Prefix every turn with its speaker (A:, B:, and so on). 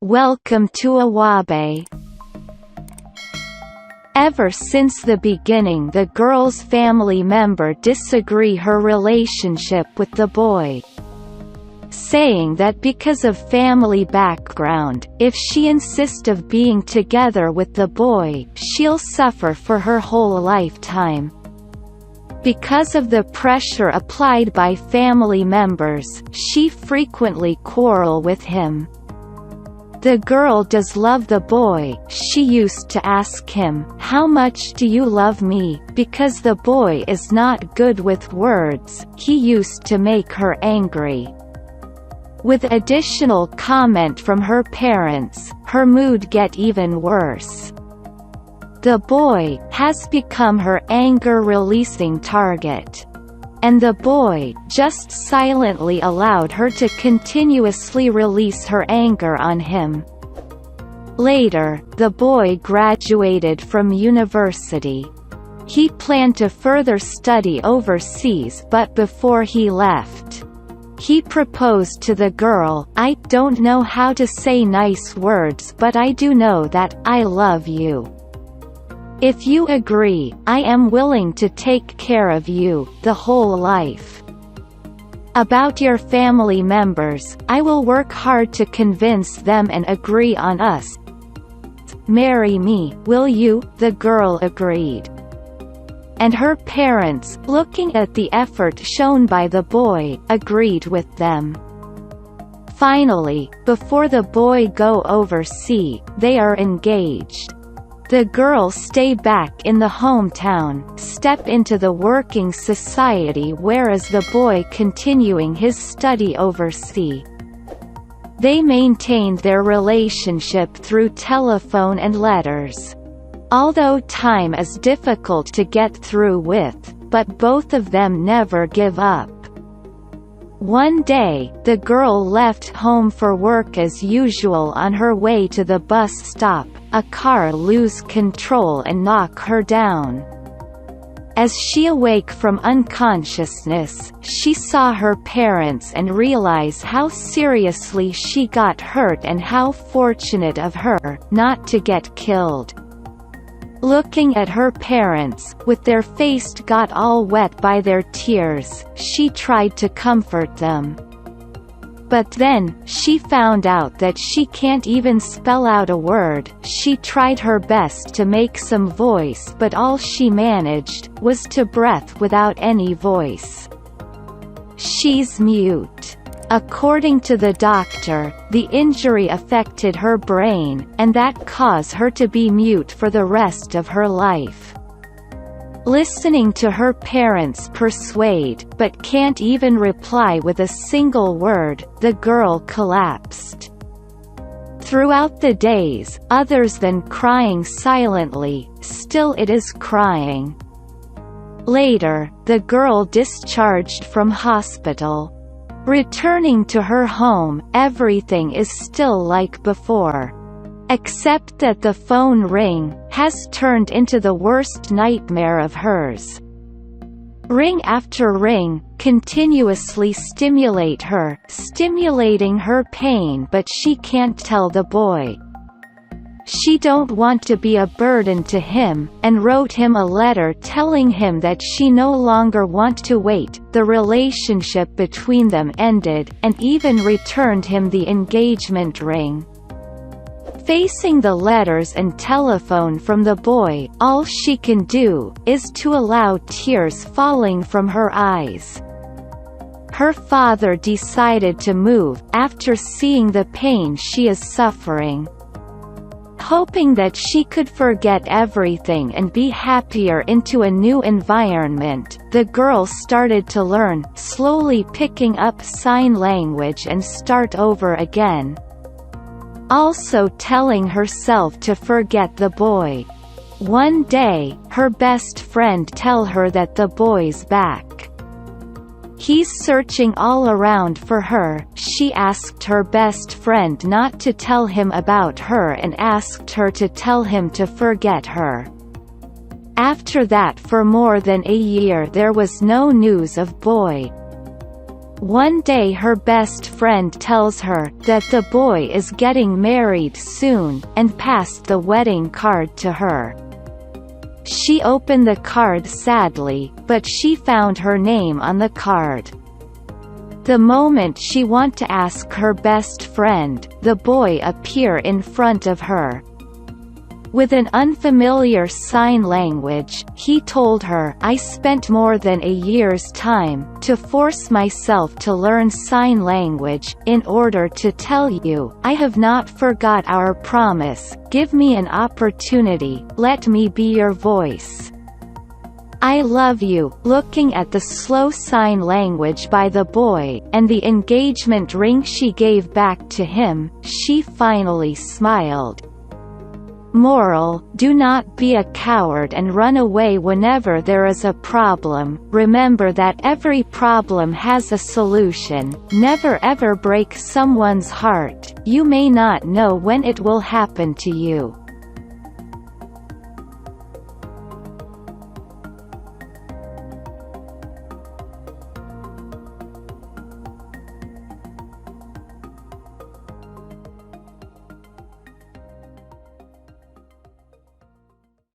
A: Welcome to Awabe. Ever since the beginning, the girl's family member disagree her relationship with the boy, saying that because of family background, if she insists of being together with the boy, she'll suffer for her whole lifetime. Because of the pressure applied by family members, she frequently quarrel with him. The girl does love the boy. She used to ask him, "How much do you love me?" Because the boy is not good with words, he used to make her angry. With additional comment from her parents, her mood get even worse. The boy has become her anger-releasing target. And the boy just silently allowed her to continuously release her anger on him. Later, the boy graduated from university. He planned to further study overseas, but before he left, he proposed to the girl. "I don't know how to say nice words, but I do know that I love you. If you agree, I am willing to take care of you the whole life. About your family members, I will work hard to convince them and agree on us. Marry me, will you?" The girl agreed. And her parents, looking at the effort shown by the boy, agreed with them. Finally, before the boy go overseas, they are engaged. The girl stay back in the hometown, step into the working society, whereas the boy continuing his study overseas. They maintained their relationship through telephone and letters. Although time is difficult to get through with, but both of them never give up. One day, the girl left home for work as usual. On her way to the bus stop, a car lose control and knock her down. As she awake from unconsciousness, she saw her parents and realized how seriously she got hurt and how fortunate of her not to get killed. Looking at her parents, with their face got all wet by their tears, she tried to comfort them. But then, she found out that she can't even spell out a word. She tried her best to make some voice, but all she managed was to breath without any voice. She's mute. According to the doctor, the injury affected her brain, and that caused her to be mute for the rest of her life. Listening to her parents persuade, but can't even reply with a single word, the girl collapsed. Throughout the days, others than crying silently, still it is crying. Later, the girl discharged from hospital. Returning to her home, everything is still like before. Except that the phone ring has turned into the worst nightmare of hers. Ring after ring, continuously stimulate her, stimulating her pain, but she can't tell the boy. She don't want to be a burden to him, and wrote him a letter telling him that she no longer want to wait. The relationship between them ended, and even returned him the engagement ring. Facing the letters and telephone from the boy, all she can do is to allow tears falling from her eyes. Her father decided to move after seeing the pain she is suffering. Hoping that she could forget everything and be happier into a new environment, the girl started to learn, slowly picking up sign language and start over again. Also telling herself to forget the boy. One day, her best friend tell her that the boy's back. He's searching all around for her. She asked her best friend not to tell him about her and asked her to tell him to forget her. After that, for more than a year there was no news of boy. One day her best friend tells her that the boy is getting married soon, and passed the wedding card to her. She opened the card sadly, but she found her name on the card. The moment she wants to ask her best friend, the boy appears in front of her. With an unfamiliar sign language, he told her, "I spent more than a year's time to force myself to learn sign language, in order to tell you, I have not forgot our promise, give me an opportunity, let me be your voice. I love you." Looking at the slow sign language by the boy, and the engagement ring she gave back to him, she finally smiled. Moral: do not be a coward and run away whenever there is a problem. Remember that every problem has a solution. Never ever break someone's heart. You may not know when it will happen to you.